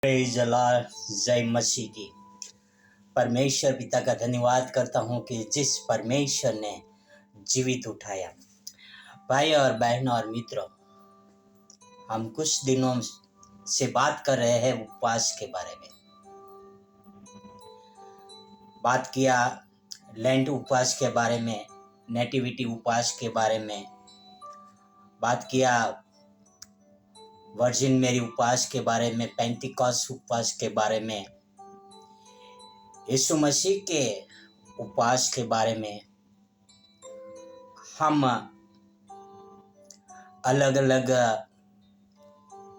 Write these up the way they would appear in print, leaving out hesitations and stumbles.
Praise अल्लाह, जय मसीह की। परमेश्वर पिता का धन्यवाद करता हूँ कि जिस परमेश्वर ने जीवित उठाया। भाई और बहनों और मित्रों, हम कुछ दिनों से बात कर रहे हैं उपवास के बारे में। बात किया लेंट उपवास के बारे में, नेटिविटी उपवास के बारे में, बात किया वर्जिन मेरी उपवास के बारे में, पेंटिकॉस्ट उपवास के बारे में, यीशु मसीह के उपवास के बारे में। हम अलग अलग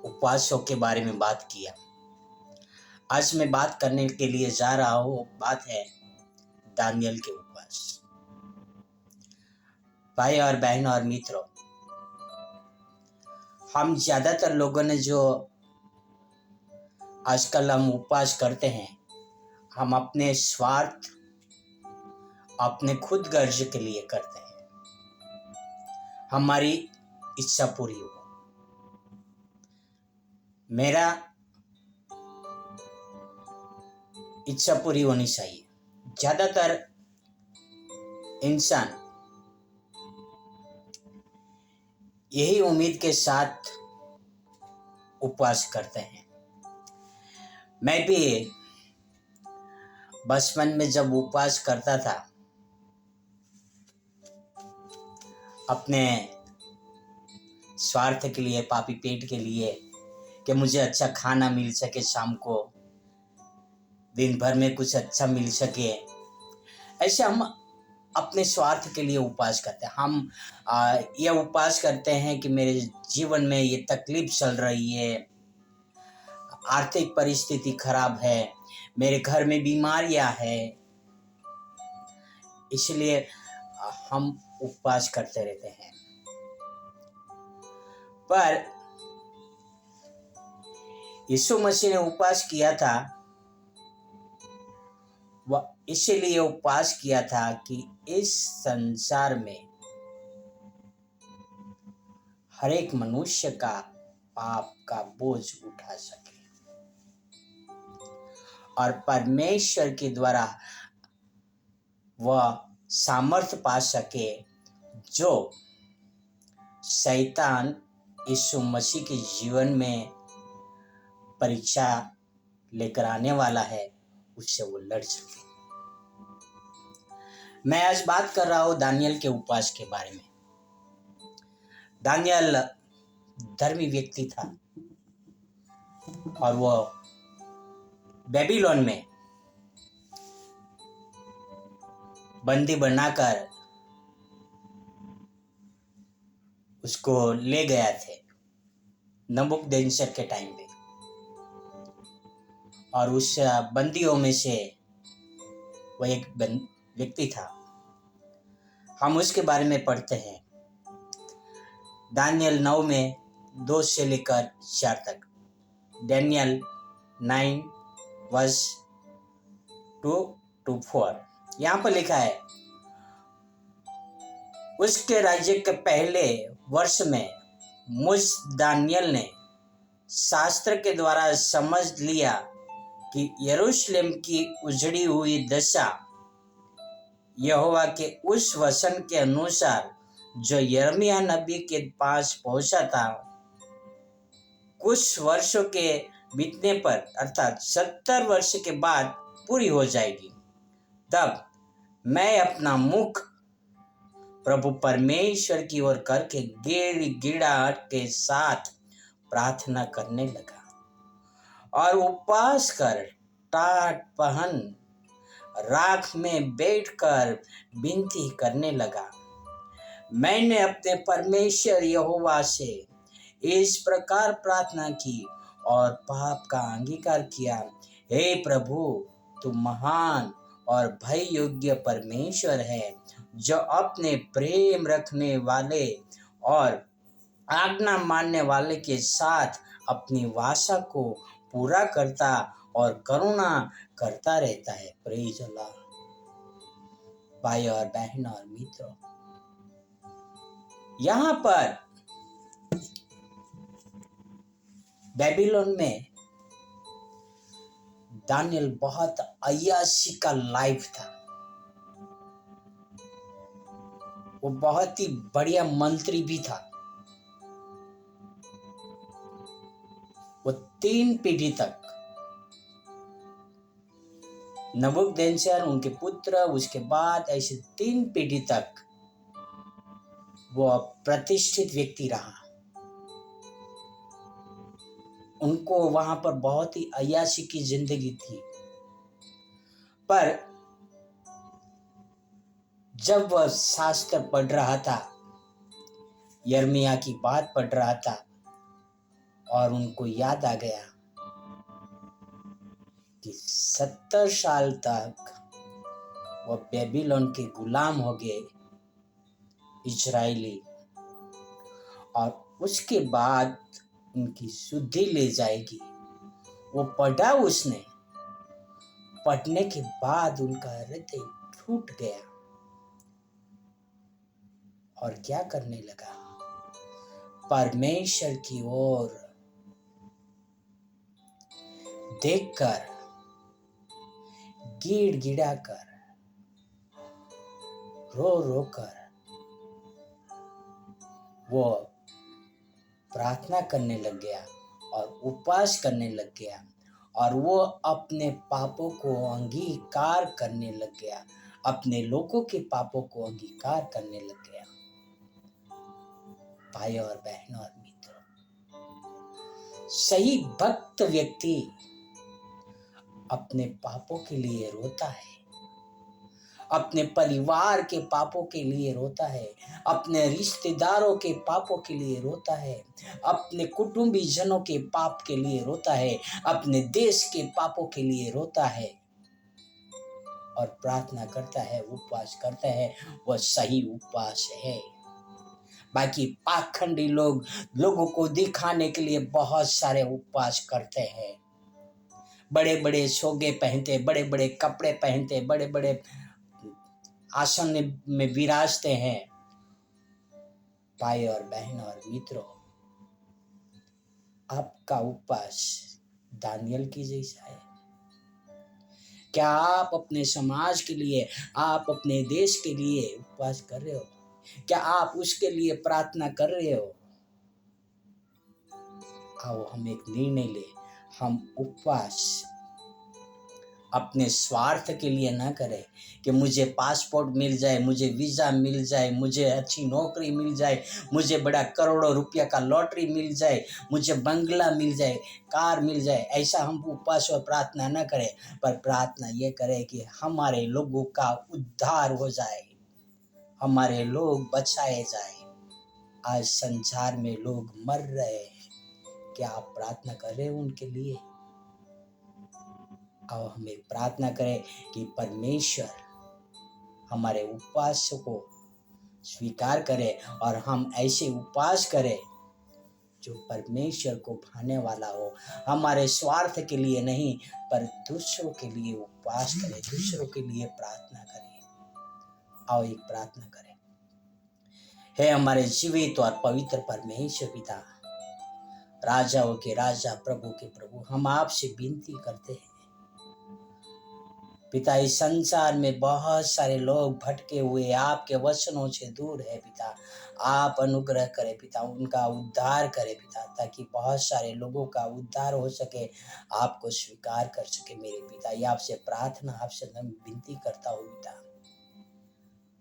उपवासों के बारे में बात किया। आज मैं बात करने के लिए जा रहा हूँ, बात है दानियल के उपवास। भाई और बहन और मित्रों, हम ज्यादातर लोगों ने जो आजकल हम उपवास करते हैं, हम अपने स्वार्थ, अपने खुद गर्ज के लिए करते हैं, हमारी इच्छा पूरी हो। मेरा इच्छा पूरी होनी चाहिए। ज्यादातर इंसान यही उम्मीद के साथ उपवास करते हैं। मैं भी बचपन में जब उपवास करता था, अपने स्वार्थ के लिए, पापी पेट के लिए, कि मुझे अच्छा खाना मिल सके, शाम को दिन भर में कुछ अच्छा मिल सके, ऐसे हम अपने स्वार्थ के लिए उपवास करते हैं। हम यह उपवास करते हैं कि मेरे जीवन में ये तकलीफ चल रही है, आर्थिक परिस्थिति खराब है, मेरे घर में बीमारियां हैं, इसलिए हम उपवास करते रहते हैं। पर यीशु मसीह ने उपवास किया था, वह इसीलिए उपवास किया था कि इस संसार में हर एक मनुष्य का पाप का बोझ उठा सके और परमेश्वर के द्वारा वह सामर्थ्य पा सके जो शैतान यीशु मसीह के जीवन में परीक्षा लेकर आने वाला है, उससे वो लड़ सके। मैं आज बात कर रहा हूँ दानियल के उपवास के बारे में। दानियल धर्मी व्यक्ति था और वो बेबीलोन में बंदी बनाकर उसको ले गया थे नबूकदनेस्सर के टाइम पे, और उस बंदियों में से वो एक व्यक्ति था। हम उसके बारे में पढ़ते हैं दानियल 9 में 2 से लेकर 4 तक। दानियल 9 वर्स 2 to 4 यहाँ पर लिखा है, उसके राज्य के पहले वर्ष में मुझ दानियल ने शास्त्र के द्वारा समझ लिया कि यरूशलेम की उजड़ी हुई दशा यहोवा के उस वचन के अनुसार जो यिर्मयाह नबी के पास पहुंचा था, कुछ वर्षों के बीतने पर अर्थात 70 वर्ष के बाद पूरी हो जाएगी। तब मैं अपना मुख प्रभु परमेश्वर की ओर करके गिड़गिड़ाहट के साथ प्रार्थना करने लगा और उपवास कर टाट पहन राख में बैठकर विनती करने लगा। मैंने अपने परमेश्वर यहोवा से इस प्रकार प्रार्थना की और पाप का अंगीकार किया, हे प्रभु, तू महान और भय योग्य परमेश्वर है, जो अपने प्रेम रखने वाले और आज्ञा मानने वाले के साथ अपनी वाचा को पूरा करता और करुणा करता रहता है। प्रेज अल्लाह। भाई और बहन और मित्रों, यहाँ पर बेबीलोन में दानियल बहुत अय्याशी का लाइफ था। वो बहुत ही बढ़िया मंत्री भी था। वो 3 पीढ़ी तक नबूकदनेस्सर, उनके पुत्र, उसके बाद ऐसे 3 पीढ़ी तक वो प्रतिष्ठित व्यक्ति रहा। उनको वहां पर बहुत ही अय्याशी की जिंदगी थी। पर जब वह शास्त्र पढ़ रहा था, यिर्मयाह की बात पढ़ रहा था, और उनको याद आ गया कि 70 साल तक वह बेबीलोन के गुलाम हो गए इजरायली, और उसके बाद उनकी शुद्धि ले जाएगी। वो पढ़ा उसने, पढ़ने के बाद उनका हृदय टूट गया और क्या करने लगा, परमेश्वर की ओर देखकर, गिड़गिड़ा कर, रो रो कर वो प्रार्थना करने लग गया और उपवास करने लग गया, और वो अपने पापों को अंगीकार करने लग गया, अपने लोगों के पापों को अंगीकार करने लग गया। भाई और बहनों और मित्रों, सही भक्त व्यक्ति अपने पापों के लिए रोता है, अपने परिवार के पापों के लिए रोता है, अपने रिश्तेदारों के पापों के लिए रोता है, अपने कुटुंबी जनों के पाप के लिए रोता है, अपने देश के पापों के लिए रोता है और प्रार्थना करता है, उपवास करता है। वह सही उपवास है। बाकी पाखंडी लोग लोगों को दिखाने के लिए बहुत सारे उपवास करते हैं, बड़े बड़े सोगे पहनते, बड़े बड़े कपड़े पहनते, बड़े बड़े आसन में विराजते हैं। भाई और बहन और मित्रों, आपका उपवास दानियल की जैसा है? क्या आप अपने समाज के लिए, आप अपने देश के लिए उपवास कर रहे हो? क्या आप उसके लिए प्रार्थना कर रहे हो? आओ हम एक निर्णय ले, हम उपवास अपने स्वार्थ के लिए ना करें कि मुझे पासपोर्ट मिल जाए, मुझे वीज़ा मिल जाए, मुझे अच्छी नौकरी मिल जाए, मुझे बड़ा करोड़ों रुपया का लॉटरी मिल जाए, मुझे बंगला मिल जाए, कार मिल जाए। ऐसा हम उपवास और प्रार्थना ना करें, पर प्रार्थना ये करें कि हमारे लोगों का उद्धार हो जाए, हमारे लोग बचाए जाए। आज संसार में लोग मर रहे हैं, क्या आप प्रार्थना कर रहे हो उनके लिए? आओ हम एक प्रार्थना करें कि परमेश्वर हमारे उपवास को स्वीकार करे और हम ऐसे उपवास करें जो परमेश्वर को भाने वाला हो। हमारे स्वार्थ के लिए नहीं, पर दूसरों के लिए उपवास करें, दूसरों के लिए प्रार्थना करें। आओ एक प्रार्थना करें। हे हमारे जीवित और पवित्र परमेश्वर पिता, राजाओं के राजा, प्रभु के प्रभु, हम आपसे विनती करते हैं पिता, इस संसार में बहुत सारे लोग भटके हुए आपके वचनों से दूर है पिता। आप अनुग्रह करें पिता, उनका उद्धार करें पिता, ताकि बहुत सारे लोगों का उद्धार हो सके, आपको स्वीकार कर सके मेरे पिता। ये आपसे प्रार्थना, आपसे विनती करता हूँ पिता,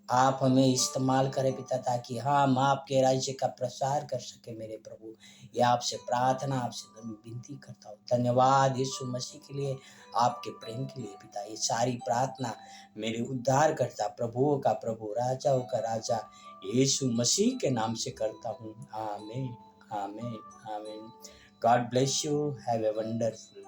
आप हमें इस्तेमाल करें पिता, ताकि हम आपके राज्य का प्रसार कर सके मेरे प्रभु। ये आपसे प्रार्थना, आपसे विनती करता हूँ। धन्यवाद यीशु मसीह के लिए, आपके प्रेम के लिए पिता। ये सारी प्रार्थना मेरे उद्धार करता, प्रभुओं का प्रभु, राजाओं का राजा यीशु मसीह के नाम से करता हूँ। आमीन, आमीन, आमीन। God bless you. Have a wonderful